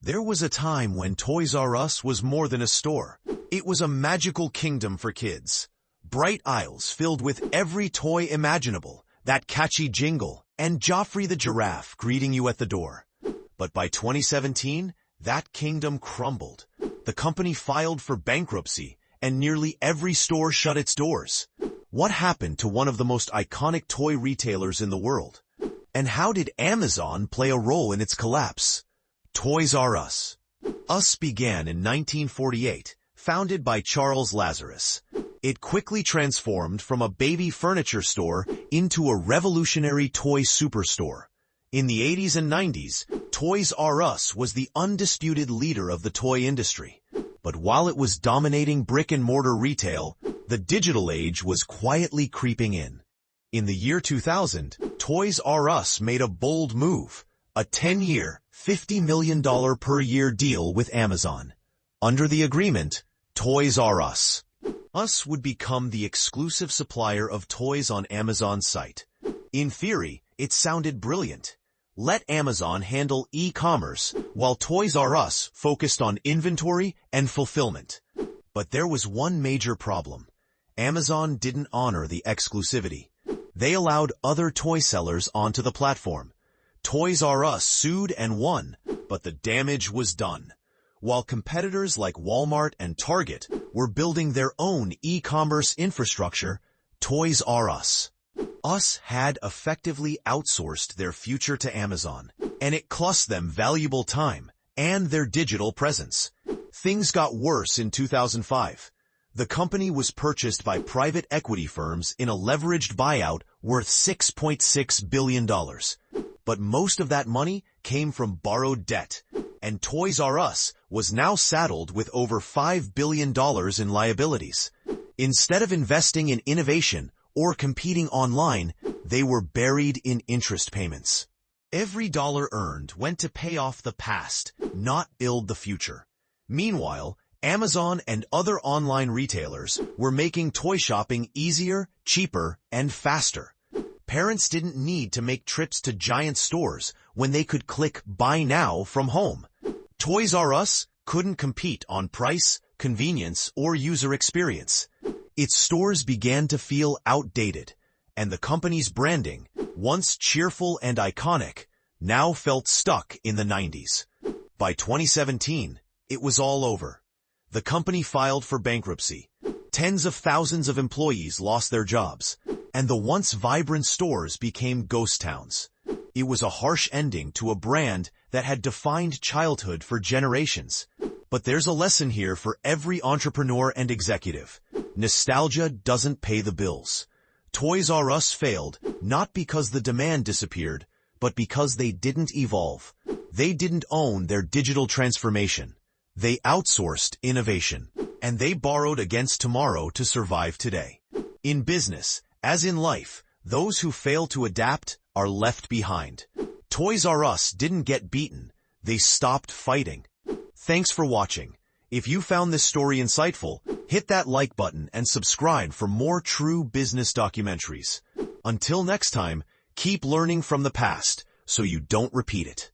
There was a time when Toys R Us was more than a store. It was a magical kingdom for kids. Bright aisles filled with every toy imaginable, that catchy jingle, and Joffrey the giraffe greeting you at the door. But by 2017, that kingdom crumbled. The company filed for bankruptcy, and nearly every store shut its doors. What happened to one of the most iconic toy retailers in the world? And how did Amazon play a role in its collapse? Toys R Us. Us began in 1948, founded by Charles Lazarus. It quickly transformed from a baby furniture store into a revolutionary toy superstore. In the 80s and 90s, Toys R Us was the undisputed leader of the toy industry. But while it was dominating brick-and-mortar retail, the digital age was quietly creeping in. In the year 2000, Toys R Us made a bold move, a 10-year, $50 million per year deal with Amazon. Under the agreement, Toys R Us would become the exclusive supplier of toys on Amazon's site. In theory, it sounded brilliant. Let Amazon handle e-commerce, while Toys R Us focused on inventory and fulfillment. But there was one major problem. Amazon didn't honor the exclusivity. They allowed other toy sellers onto the platform. Toys R Us sued and won, but the damage was done. While competitors like Walmart and Target were building their own e-commerce infrastructure, Toys R Us had effectively outsourced their future to Amazon, and it cost them valuable time and their digital presence. Things got worse in 2005. The company was purchased by private equity firms in a leveraged buyout worth $6.6 billion. But most of that money came from borrowed debt, and Toys R Us was now saddled with over $5 billion in liabilities. Instead of investing in innovation or competing online, they were buried in interest payments. Every dollar earned went to pay off the past, not build the future. Meanwhile, Amazon and other online retailers were making toy shopping easier, cheaper, and faster. Parents didn't need to make trips to giant stores when they could click Buy Now from home. Toys R Us couldn't compete on price, convenience, or user experience. Its stores began to feel outdated, and the company's branding, once cheerful and iconic, now felt stuck in the 90s. By 2017, it was all over. The company filed for bankruptcy. Tens of thousands of employees lost their jobs, and the once vibrant stores became ghost towns. It was a harsh ending to a brand that had defined childhood for generations. But there's a lesson here for every entrepreneur and executive. Nostalgia doesn't pay the bills. Toys R Us failed, not because the demand disappeared, but because they didn't evolve. They didn't own their digital transformation. They outsourced innovation, and they borrowed against tomorrow to survive today. In business, as in life, those who fail to adapt are left behind. Toys R Us didn't get beaten. They stopped fighting. Thanks for watching. If you found this story insightful, hit that like button and subscribe for more true business documentaries. Until next time, keep learning from the past so you don't repeat it.